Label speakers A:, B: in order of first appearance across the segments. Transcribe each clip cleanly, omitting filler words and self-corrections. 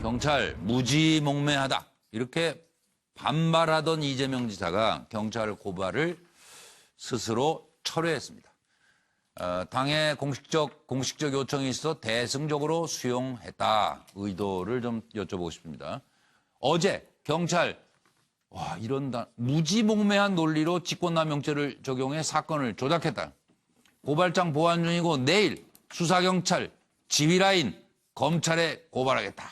A: 경찰 무지몽매하다 이렇게 반발하던 이재명 지사가 경찰 고발을 스스로 철회했습니다. 당의 공식적 요청이 있어 대승적으로 수용했다. 의도를 좀 여쭤보고 싶습니다. 어제 경찰 이런다. 무지몽매한 논리로 직권남용죄를 적용해 사건을 조작했다. 고발장 보안 중이고 내일 수사경찰 지휘라인 검찰에 고발하겠다.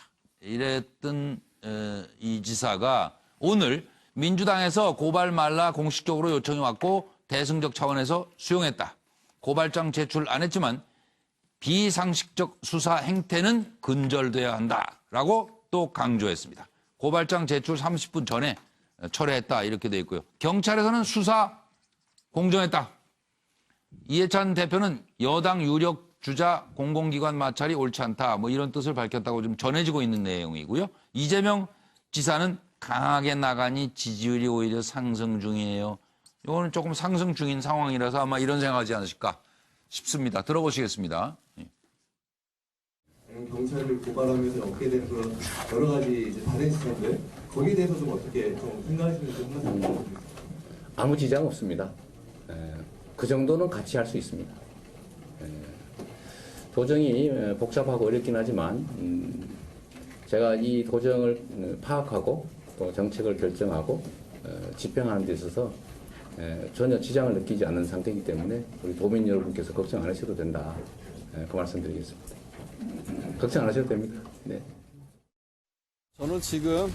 A: 이랬던 이 지사가 오늘 민주당에서 고발 말라 공식적으로 요청이 왔고 대승적 차원에서 수용했다. 고발장 제출 안 했지만 비상식적 수사 행태는 근절돼야 한다라고 또 강조했습니다. 고발장 제출 30분 전에 철회했다 이렇게 돼 있고요. 경찰에서는 수사 공정했다. 이해찬 대표는 여당 유력 주자 공공기관 마찰이 옳지 않다. 뭐 이런 뜻을 밝혔다고 좀 전해지고 있는 내용이고요. 이재명 지사는 강하게 나가니 지지율이 오히려 상승 중이에요. 이거는 조금 상승 중인 상황이라서 아마 이런 생각하지 않으실까 싶습니다. 들어보시겠습니다.
B: 경찰을 고발하면서 얻게 되는 그런 여러 가지 이제 다른 시선들 거기에 대해서 좀 어떻게 좀 생각하시는지 한 말씀 부탁드립니다.
C: 아무 지장 없습니다. 그 정도는 같이 할 수 있습니다. 도정이 복잡하고 어렵긴 하지만 제가 이 도정을 파악하고 또 정책을 결정하고 집행하는 데 있어서 전혀 지장을 느끼지 않는 상태이기 때문에 우리 도민 여러분께서 걱정 안 하셔도 된다. 그 말씀 드리겠습니다. 걱정 안 하셔도 됩니다. 네.
D: 저는 지금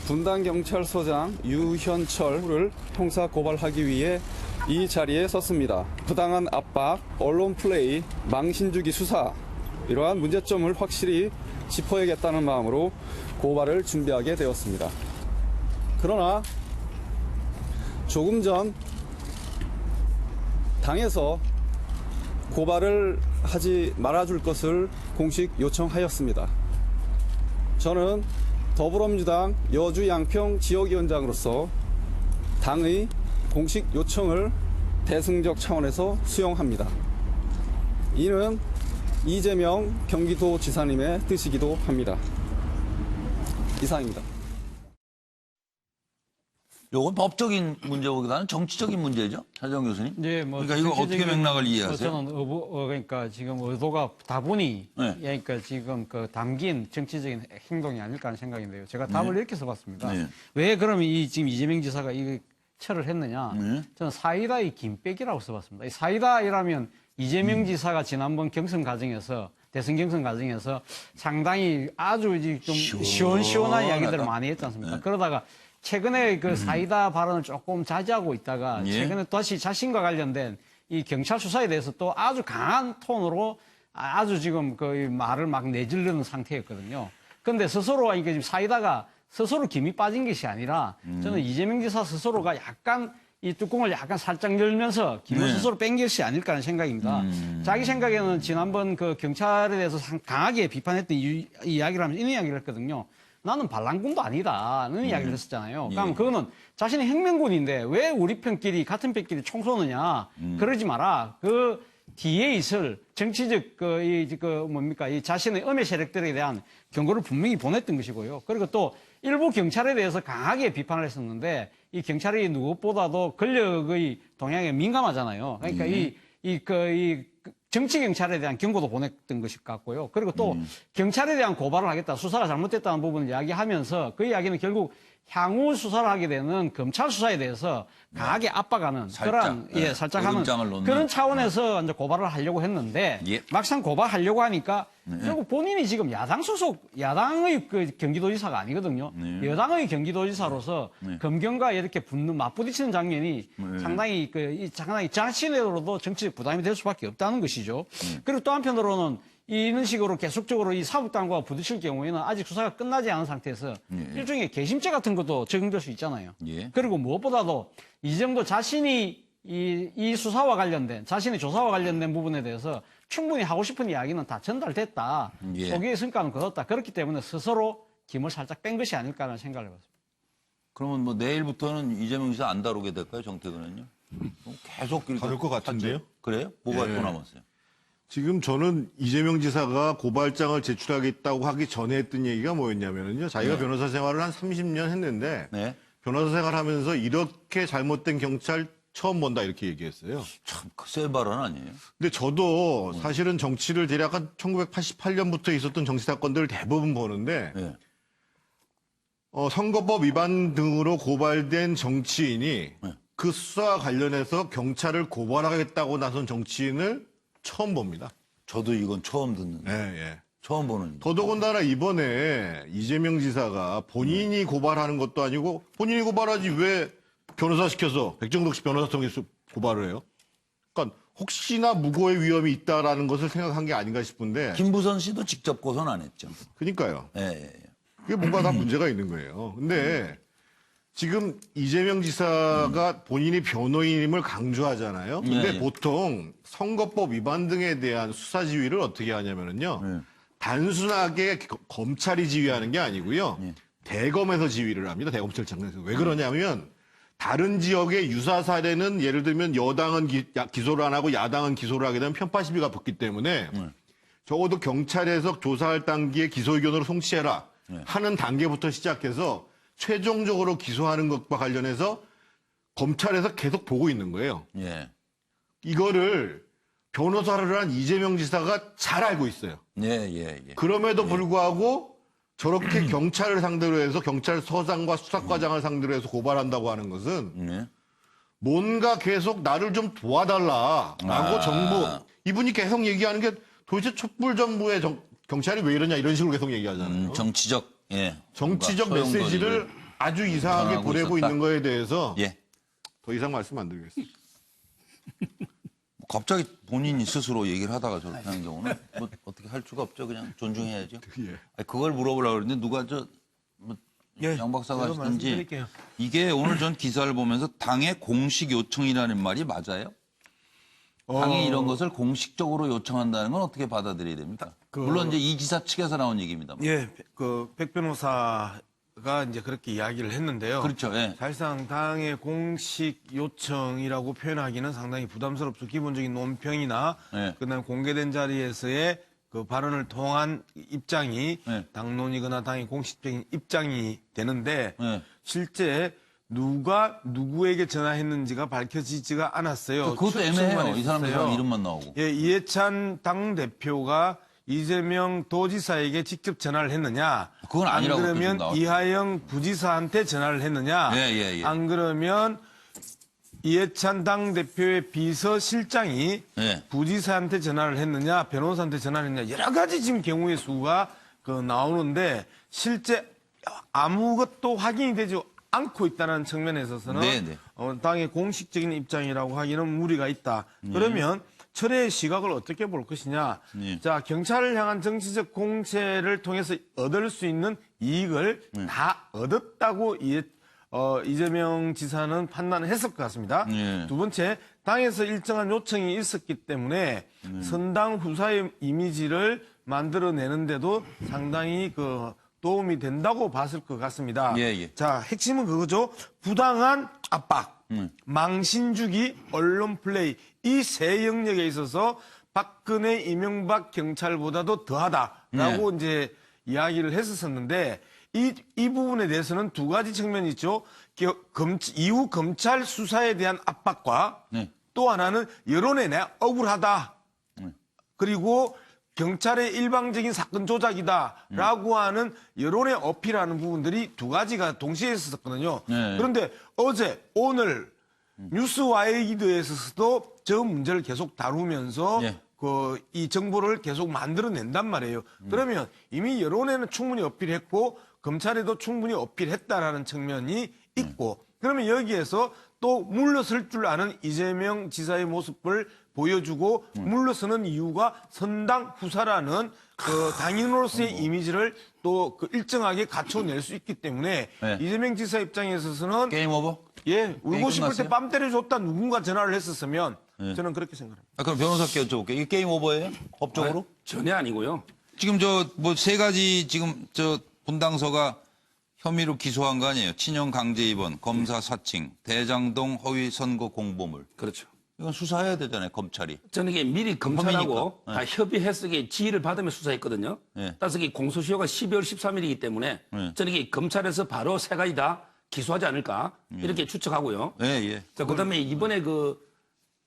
D: 분당경찰서장 유현철을 형사 고발하기 위해 이 자리에 섰습니다. 부당한 압박, 언론 플레이, 망신주기 수사 이러한 문제점을 확실히 짚어야겠다는 마음으로 고발을 준비하게 되었습니다. 그러나 조금 전 당에서 고발을 하지 말아줄 것을 공식 요청하였습니다. 저는 더불어민주당 여주 양평 지역위원장으로서 당의 공식 요청을 대승적 차원에서 수용합니다. 이는 이재명 경기도지사님의 뜻이기도 합니다. 이상입니다.
A: 이건 법적인 문제보다는 정치적인 문제죠, 차정 교수님.
E: 네, 뭐
A: 그러니까 이거 어떻게 맥락을 이해하세요?
E: 저는 그러니까 지금 의도가 다분히
A: 네.
E: 그러니까 지금 그 담긴 정치적인 행동이 아닐까 하는 생각인데요. 제가 답을 이렇게 써봤습니다.
A: 네.
E: 왜 그러면 지금 이재명 지사가 이 철을 했느냐?
A: 네.
E: 저는 사이다의 김백이라고 써봤습니다. 이 사이다이라면 이재명 지사가 지난번 경선 과정에서 대선 경선 과정에서 상당히 아주 좀 시원시원한 이야기들을 많이 했지 않습니까?
A: 네.
E: 그러다가 최근에 그 사이다 발언을 조금 자제하고 있다가 최근에 다시 자신과 관련된 이 경찰 수사에 대해서 또 아주 강한 톤으로 아주 지금 그 말을 막 내지르는 상태였거든요. 그런데 스스로 이게 지금 사이다가 스스로 김이 빠진 것이 아니라 저는 이재명 지사 스스로가 약간 이 뚜껑을 약간 살짝 열면서 김을 스스로 뺀 것이 아닐까 하는 생각입니다. 자기 생각에는 지난번 그 경찰에 대해서 강하게 비판했던 이야기를 하면서 이런 이야기를 했거든요. 나는 반란군도 아니다는 이야기를 했었잖아요. 그러면 그거는 자신이 혁명군인데 왜 우리 편끼리 같은 편끼리 총 쏘느냐. 그러지 마라. 그 뒤에 있을 정치적 이 자신의 음해 세력들에 대한 경고를 분명히 보냈던 것이고요. 그리고 또 일부 경찰에 대해서 강하게 비판을 했었는데 이 경찰이 누구보다도 권력의 동향에 민감하잖아요. 그러니까 이 정치 경찰에 대한 경고도 보냈던 것일 것 같고요. 그리고 또 경찰에 대한 고발을 하겠다. 수사가 잘못됐다는 부분을 이야기하면서 그 이야기는 결국 향후 수사를 하게 되는 검찰 수사에 대해서 강하게 압박하는 그런 살짝 하는 그런 차원에서 이제 고발을 하려고 했는데 막상 고발하려고 하니까 결국 본인이 지금 야당 소속 야당의 그 경기도지사가 아니거든요. 여당의 경기도지사로서 검경과 이렇게 맞부딪히는 장면이 상당히 상당히 자신으로도 정치적 부담이 될 수밖에 없다는 것이죠. 그리고 또 한편으로는 이런 식으로 계속적으로 이 사법당과 부딪힐 경우에는 아직 수사가 끝나지 않은 상태에서 일종의 개심죄 같은 것도 적용될 수 있잖아요. 그리고 무엇보다도 이 정도 자신이 이 수사와 관련된 자신의 조사와 관련된 부분에 대해서 충분히 하고 싶은 이야기는 다 전달됐다. 소기의 성과는 거뒀다. 그렇기 때문에 스스로 김을 살짝 뺀 것이 아닐까 하는 생각을 해봤습니다.
A: 그러면 뭐 내일부터는 이재명 지사 안 다루게 될까요, 정태근은요? 계속
F: 다룰 것 같은데요?
A: 그래요? 뭐가 또 남았어요?
F: 지금 저는 이재명 지사가 고발장을 제출하겠다고 하기 전에 했던 얘기가 뭐였냐면요. 자기가 변호사 생활을 한 30년 했는데
A: 네.
F: 변호사 생활하면서 이렇게 잘못된 경찰 처음 본다 이렇게 얘기했어요.
A: 참센 발언 아니에요?
F: 근데 저도 사실은 정치를 대략 한 1988년부터 있었던 정치 사건들을 대부분 보는데
A: 네.
F: 선거법 위반 등으로 고발된 정치인이
A: 네.
F: 그 수사와 관련해서 경찰을 고발하겠다고 나선 정치인을 처음 봅니다.
A: 저도 이건 처음 듣는,
F: 예.
A: 처음 보는.
F: 더더군다나 이번에 이재명 지사가 본인이 고발하는 것도 아니고 본인이 고발하지 왜 변호사 시켜서 백정덕 씨 변호사 통해서 고발을 해요? 그러니까 혹시나 무고의 위험이 있다라는 것을 생각한 게 아닌가 싶은데
A: 김부선 씨도 직접 고소는 안 했죠.
F: 그러니까요.
A: 예.
F: 그게 뭔가 다 문제가 있는 거예요. 근데 지금 이재명 지사가 본인이 변호인임을 강조하잖아요. 근데
A: 예.
F: 보통 선거법 위반 등에 대한 수사 지휘를 어떻게 하냐면요.
A: 예.
F: 단순하게 검찰이 지휘하는 게 아니고요.
A: 예.
F: 대검에서 지휘를 합니다. 대검찰청에서. 왜 그러냐면 다른 지역의 유사 사례는 예를 들면 여당은 기소를 안 하고 야당은 기소를 하게 되면 편파 시비가 붙기 때문에 적어도 경찰에서 조사할 단계에 기소 의견으로 송치해라 하는 단계부터 시작해서 최종적으로 기소하는 것과 관련해서 검찰에서 계속 보고 있는 거예요.
A: 예.
F: 이거를 변호사를 한 이재명 지사가 잘 알고 있어요.
A: 예.
F: 그럼에도 불구하고 저렇게 경찰을 상대로 해서 경찰서장과 수사과장을 상대로 해서 고발한다고 하는 것은
A: 예.
F: 뭔가 계속 나를 좀 도와달라라고 정부 이분이 계속 얘기하는 게 도대체 촛불 정부의 경찰이 왜 이러냐 이런 식으로 계속 얘기하잖아요.
A: 정치적, 예.
F: 정치적
A: 뭔가
F: 메시지를
A: 소용돌이를
F: 아주 이상하게
A: 전하고
F: 보내고
A: 있었다.
F: 있는 거에 대해서
A: 예.
F: 더 이상 말씀 안 드리겠습니다.
A: 갑자기 본인이 스스로 얘기를 하다가 저렇게 하는 경우는 뭐 어떻게 할 수가 없죠. 그냥 존중해야죠.
F: 예.
A: 아니, 그걸 물어보려고 그랬는데 누가 양 박사가
G: 제가
A: 하시든지
G: 말씀드릴게요.
A: 이게 오늘 전 기사를 보면서 당의 공식 요청이라는 말이 맞아요? 당이 이런 것을 공식적으로 요청한다는 건 어떻게 받아들여야 됩니까? 물론 이제 이 기사 측에서 나온 얘기입니다만.
G: 예, 백 변호사가 이제 그렇게 이야기를 했는데요.
A: 그렇죠. 예.
G: 사실상 당의 공식 요청이라고 표현하기는 상당히 부담스럽죠. 기본적인 논평이나
A: 예.
G: 그다음에 공개된 자리에서의 그 발언을 통한 입장이
A: 예.
G: 당론이거나 당의 공식적인 입장이 되는데
A: 예.
G: 실제 누가 누구에게 전화했는지가 밝혀지지가 않았어요.
A: 그것도
G: 추측만
A: 애매해요. 이 사람
G: 했었어요.
A: 이름만 나오고.
G: 예, 이해찬 당대표가 이재명 도지사에게 직접 전화를 했느냐?
A: 그건
G: 안
A: 아니라고 또
G: 그러면
A: 지금 나왔죠.
G: 이하영 부지사한테 전화를 했느냐?
A: 예.
G: 안 그러면 이해찬 당대표의 비서실장이
A: 예.
G: 부지사한테 전화를 했느냐? 변호사한테 전화를 했느냐? 여러 가지 지금 경우의 수가 나오는데 실제 아무것도 확인이 되지 않고 있다는 측면에 있어서는
A: 네네.
G: 당의 공식적인 입장이라고 하기는 무리가 있다. 그러면 철회의 시각을 어떻게 볼 것이냐.
A: 네.
G: 자, 경찰을 향한 정치적 공세를 통해서 얻을 수 있는 이익을 다 얻었다고 이재명 지사는 판단을 했을 것 같습니다.
A: 네.
G: 두 번째, 당에서 일정한 요청이 있었기 때문에 선당 후사의 이미지를 만들어내는데도 상당히 도움이 된다고 봤을 것 같습니다.
A: 예.
G: 자, 핵심은 그거죠. 부당한 압박, 망신 주기, 언론 플레이 이 세 영역에 있어서 박근혜, 이명박 경찰보다도 더하다라고 이제 이야기를 했었는데 이 부분에 대해서는 두 가지 측면이 있죠. 이후 검찰 수사에 대한 압박과
A: 네.
G: 또 하나는 여론에 내가 억울하다. 그리고 경찰의 일방적인 사건 조작이다라고 하는 여론에 어필하는 부분들이 두 가지가 동시에 있었거든요.
A: 네.
G: 그런데 오늘 뉴스와이드에서도 저 문제를 계속 다루면서
A: 네.
G: 이 정보를 계속 만들어낸단 말이에요. 그러면 이미 여론에는 충분히 어필했고 검찰에도 충분히 어필했다라는 측면이 있고 그러면 여기에서 또 물러설 줄 아는 이재명 지사의 모습을 보여주고 물러서는 이유가 선당 후사라는 당인으로서의 이미지를 또 일정하게 갖춰낼 수 있기 때문에
A: 네.
G: 이재명 지사 입장에 있어서는
A: 게임 오버?
G: 예, 울고 싶을
A: 끝났어요?
G: 때 뺨 때려줬다 누군가 전화를 했었으면 저는 그렇게 생각합니다.
A: 그럼 변호사께 여쭤볼게요. 이게 게임 오버예요? 법적으로?
H: 전혀 아니고요.
A: 지금 세 가지 지금 분당서가 혐의로 기소한 거 아니에요? 친형 강제 입원, 검사 사칭, 대장동 허위 선거 공보물.
H: 그렇죠.
A: 이건 수사해야 되잖아요, 검찰이.
H: 저는 이게 미리 검찰하고
A: 혐의니까.
H: 다 협의해서 이게 지휘를 받으며 수사했거든요.
A: 네.
H: 따라서 이게 공소시효가 12월 13일이기 때문에 저는 이게 검찰에서 바로 세 가지 다 기소하지 않을까 이렇게 추측하고요.
A: 예, 예.
H: 자, 그다음에 이번에 그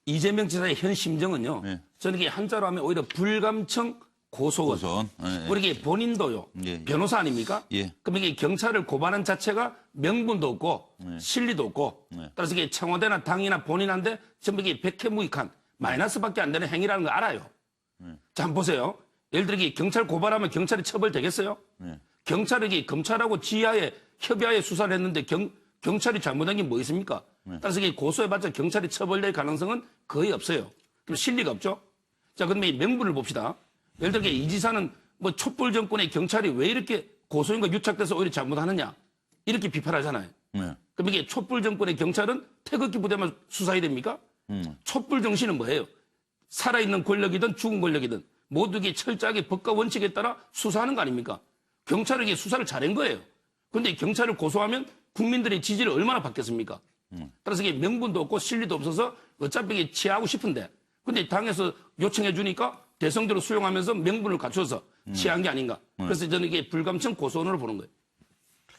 H: 이재명 지사의 현 심정은요.
A: 네.
H: 저는 이게 한자로 하면 오히려 불감청 고소원.
A: 고소원. 예, 예.
H: 우리 이게 본인도요.
A: 예, 예.
H: 변호사 아닙니까?
A: 예.
H: 그럼 이게 경찰을 고발한 자체가 명분도 없고 실리도 없고 따라서 이게 청와대나 당이나 본인한테 전부 이게 백해무익한 마이너스밖에 안 되는 행위라는 거 알아요. 자, 한번 보세요. 예를 들어 이게 경찰 고발하면 경찰이 처벌되겠어요? 경찰이 검찰하고 지하에 협의하에 수사를 했는데 경찰이 잘못한 게 뭐 있습니까? 따라서 이게 고소해봤자 경찰이 처벌될 가능성은 거의 없어요. 그럼 실리가 없죠? 자, 그러면 이 명분을 봅시다. 예를 들어 이 지사는 뭐 촛불 정권의 경찰이 왜 이렇게 고소인과 유착돼서 오히려 잘못하느냐 이렇게 비판하잖아요. 그럼 이게 촛불 정권의 경찰은 태극기 부대만 수사해야 됩니까? 촛불 정신은 뭐예요? 살아있는 권력이든 죽은 권력이든 모두 이게 철저하게 법과 원칙에 따라 수사하는 거 아닙니까? 경찰은 이게 수사를 잘한 거예요. 그런데 경찰을 고소하면 국민들의 지지를 얼마나 받겠습니까? 따라서 이게 명분도 없고 실리도 없어서 어차피 이게 취하고 싶은데 근데 당에서 요청해 주니까 대성대로 수용하면서 명분을 갖춰서 취한 게 아닌가. 그래서 저는 이게 불감청 고소원으로 보는 거예요.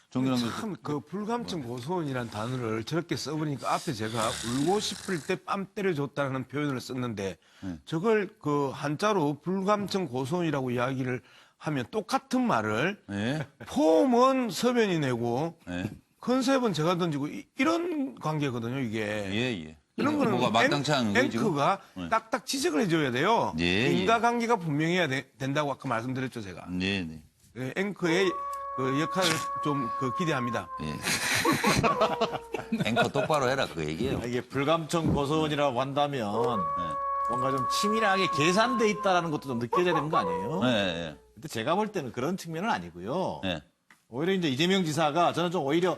A: 정준환 교수.
G: 참 그 불감증 고소원이라는 단어를 저렇게 써보니까 앞에 제가 울고 싶을 때 뺨 때려줬다는 표현을 썼는데 저걸 그 한자로 불감증 고소원이라고 이야기를 하면 똑같은 말을
A: 예.
G: 폼은 서변이 내고
A: 예.
G: 컨셉은 제가 던지고 이런 관계거든요 이게.
A: 예, 예.
G: 이런 거는
A: 뭐가 마땅치 않은 거예요, 지금?
G: 앵커가 딱딱 지적을 해줘야 돼요.
A: 예, 예.
G: 인과관계가 분명해야 된다고 아까 말씀드렸죠 제가.
A: 네, 네.
G: 예, 앵커의 그 역할을 좀 기대합니다.
A: 예. 앵커 똑바로 해라 그 얘기예요.
I: 이게 불감청 고소원이라고 한다면 뭔가 좀 치밀하게 계산돼 있다라는 것도 좀 느껴져야 되는 거 아니에요?
A: 예, 예.
I: 근데 제가 볼 때는 그런 측면은 아니고요.
A: 예.
I: 오히려 이제 이재명 지사가 저는 좀 오히려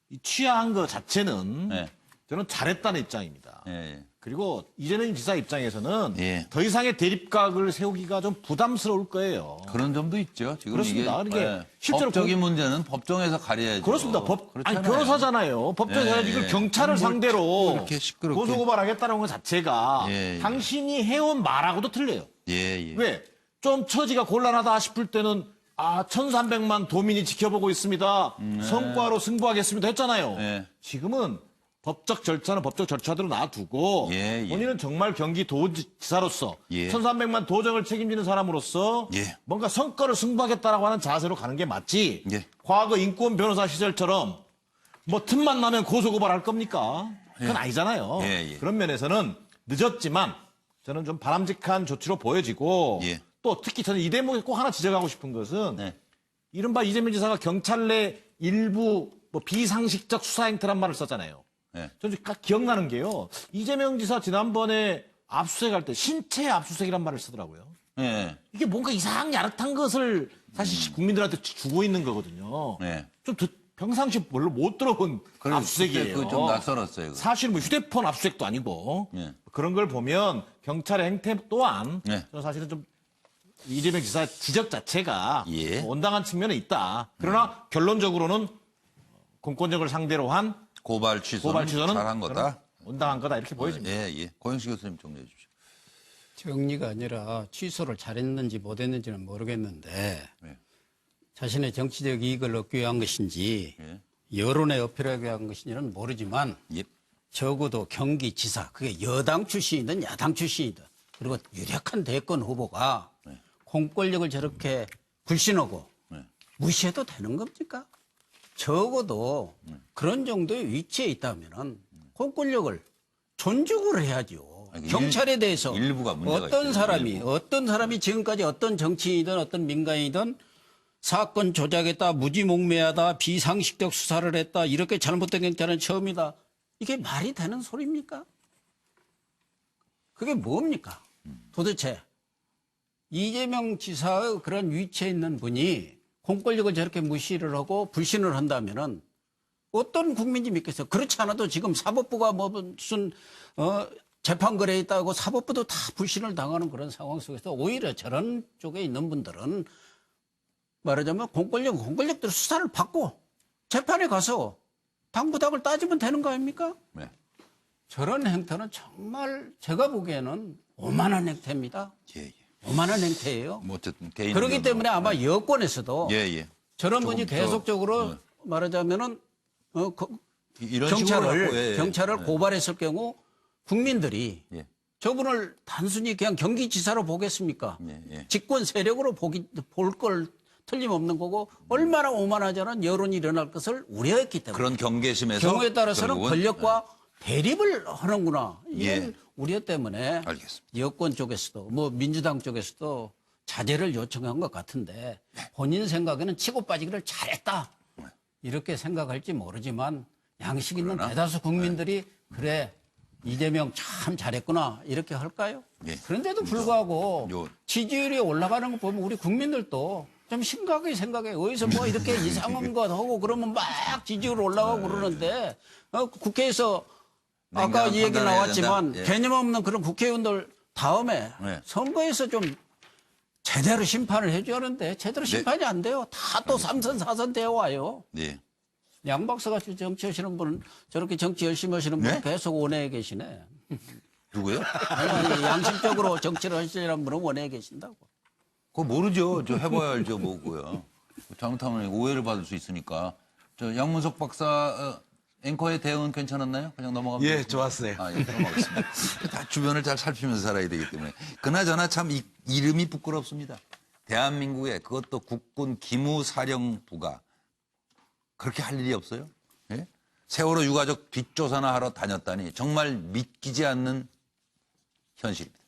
I: 이 취하한 거 자체는
A: 예.
I: 저는 잘했다는 입장입니다.
A: 예, 예.
I: 그리고 이재명 지사 입장에서는
A: 예.
I: 더 이상의 대립각을 세우기가 좀 부담스러울 거예요.
A: 그런 점도 있죠. 지금
I: 그렇습니다.
A: 이게
I: 그러니까 실제로
A: 법적인 문제는 법정에서 가려야죠.
I: 그렇습니다. 아니,
A: 그렇잖아요.
I: 변호사잖아요. 법정에서
A: 예,
I: 이걸
A: 예.
I: 경찰을 상대로
A: 이렇게 시끄럽게.
I: 고소고발하겠다는 것 자체가
A: 예, 예.
I: 당신이 해온 말하고도 틀려요.
A: 예, 예.
I: 왜? 좀 처지가 곤란하다 싶을 때는 1,300만 도민이 지켜보고 있습니다. 성과로 승부하겠습니다 했잖아요.
A: 예.
I: 지금은 법적 절차는 법적 절차대로 놔두고
A: 예, 예.
I: 본인은 정말 경기도지사로서
A: 예.
I: 1,300만 도정을 책임지는 사람으로서
A: 예.
I: 뭔가 성과를 승부하겠다라고 하는 자세로 가는 게 맞지.
A: 예.
I: 과거 인권 변호사 시절처럼 뭐 틈만 나면 고소고발할 겁니까? 그건 아니잖아요.
A: 예, 예.
I: 그런 면에서는 늦었지만 저는 좀 바람직한 조치로 보여지고
A: 예.
I: 또 특히 저는 이 대목에 꼭 하나 지적하고 싶은 것은
A: 네.
I: 이른바 이재명 지사가 경찰 내 일부 뭐 비상식적 수사 행태란 말을 썼잖아요.
A: 네.
I: 저는 기억나는 게요. 이재명 지사 지난번에 압수수색할 때 신체 압수수색이란 말을 쓰더라고요.
A: 예.
I: 이게 뭔가 이상하게 야릇한 것을 사실 국민들한테 주고 있는 거거든요.
A: 네.
I: 좀 평상시 별로 못 들어본 압수수색이에요.
A: 그좀 낯설었어요. 그거.
I: 사실 뭐 휴대폰 압수수색도 아니고
A: 예.
I: 그런 걸 보면 경찰의 행태 또한
A: 예.
I: 저는 사실은 좀 이재명 지사 지적 자체가
A: 예.
I: 온당한 측면이 있다. 그러나 결론적으로는 공권력을 상대로 한
A: 고발
I: 고발
A: 취소는
I: 취소는
A: 잘한 거다.
I: 온당한 거다 이렇게 보여집니다.
A: 예, 예. 고영식 교수님 정리해 주십시오.
J: 정리가 아니라 취소를 잘했는지 못했는지는 모르겠는데
A: 네.
J: 자신의 정치적 이익을 얻기 위한 것인지
A: 예.
J: 여론에 어필하기 위한 것인지는 모르지만
A: 예.
J: 적어도 경기지사 그게 여당 출신이든 야당 출신이든 그리고 유력한 대권 후보가 공권력을 저렇게 불신하고 무시해도 되는 겁니까? 적어도 그런 정도의 위치에 있다면은 공권력을 존중을 해야죠.
A: 아니,
J: 경찰에 대해서
A: 일부가 문제가
J: 어떤
A: 있죠.
J: 사람이 어떤 사람이 지금까지 어떤 정치인이든 어떤 민간이든 사건 조작했다, 무지몽매하다, 비상식적 수사를 했다 이렇게 잘못된 경찰은 처음이다. 이게 말이 되는 소리입니까? 그게 뭡니까? 도대체 이재명 지사의 그런 위치에 있는 분이 공권력을 저렇게 무시를 하고 불신을 한다면은 어떤 국민이 믿겠어요? 그렇지 않아도 지금 사법부가 뭐 무슨 재판 거래에 있다고 사법부도 다 불신을 당하는 그런 상황 속에서 오히려 저런 쪽에 있는 분들은 말하자면 공권력대로 수사를 받고 재판에 가서 당부닥을 따지면 되는 거 아닙니까?
A: 네.
J: 저런 행태는 정말 제가 보기에는 오만한 행태입니다.
A: 예, 예.
J: 오만한 행태예요.
A: 뭐 어쨌든 개인
J: 그렇기
A: 의견으로.
J: 때문에 아마 여권에서도
A: 예, 예.
J: 저런 분이
A: 조금 더,
J: 계속적으로 말하자면은
A: 이런 식으로 갖고, 예, 예.
J: 경찰을
A: 예.
J: 고발했을 경우 국민들이
A: 예.
J: 저분을 단순히 그냥 경기지사로 보겠습니까?
A: 예, 예.
J: 집권 세력으로 볼 걸 틀림없는 거고 얼마나 오만하지 않은 여론이 일어날 것을 우려했기 때문에
A: 그런 경계심에서
J: 경우에 따라서는
A: 결국은,
J: 권력과 대립을 하는구나. 이런
A: 예.
J: 우려 때문에
A: 알겠습니다.
J: 여권 쪽에서도 뭐 민주당 쪽에서도 자제를 요청한 것 같은데 본인 생각에는 치고 빠지기를 잘했다. 이렇게 생각할지 모르지만 양식 있는
A: 그러나,
J: 대다수 국민들이 그래 이재명 참 잘했구나 이렇게 할까요?
A: 예.
J: 그런데도 불구하고
A: 요-
J: 지지율이 올라가는 거 보면 우리 국민들도 좀 심각하게 생각해. 어디서 뭐 이렇게 이상한 것 하고 그러면 막 지지율 올라가고 그러는데 국회에서 아까
A: 냉정한
J: 이 얘기
A: 판단을 해야
J: 나왔지만
A: 된다. 예.
J: 개념 없는 그런 국회의원들 다음에
A: 네.
J: 선거에서 좀 제대로 심판을 해줘야 하는데 제대로
A: 네.
J: 심판이 안 돼요. 다 또 3선, 4선 되어 와요.
A: 예.
J: 양 박사가 정치하시는 분은 저렇게 정치 열심히 하시는 분은
A: 네?
J: 계속 원외에 계시네.
A: 누구요?
J: 아니, 양심적으로 정치를 하시는 분은 원외에 계신다고.
A: 그거 모르죠. 저 해봐야 알죠, 뭐고요. 잘못하면 오해를 받을 수 있으니까. 저 양문석 박사 앵커의 대응은 괜찮았나요? 그냥 넘어가면
G: 예,
A: 되겠습니다.
G: 좋았어요.
A: 아, 예, 넘어가겠습니다. 다 주변을 잘 살피면서 살아야 되기 때문에. 그나저나 참 이름이 부끄럽습니다. 대한민국에 그것도 국군 기무사령부가 그렇게 할 일이 없어요. 예? 세월호 유가족 뒷조사나 하러 다녔다니 정말 믿기지 않는 현실입니다.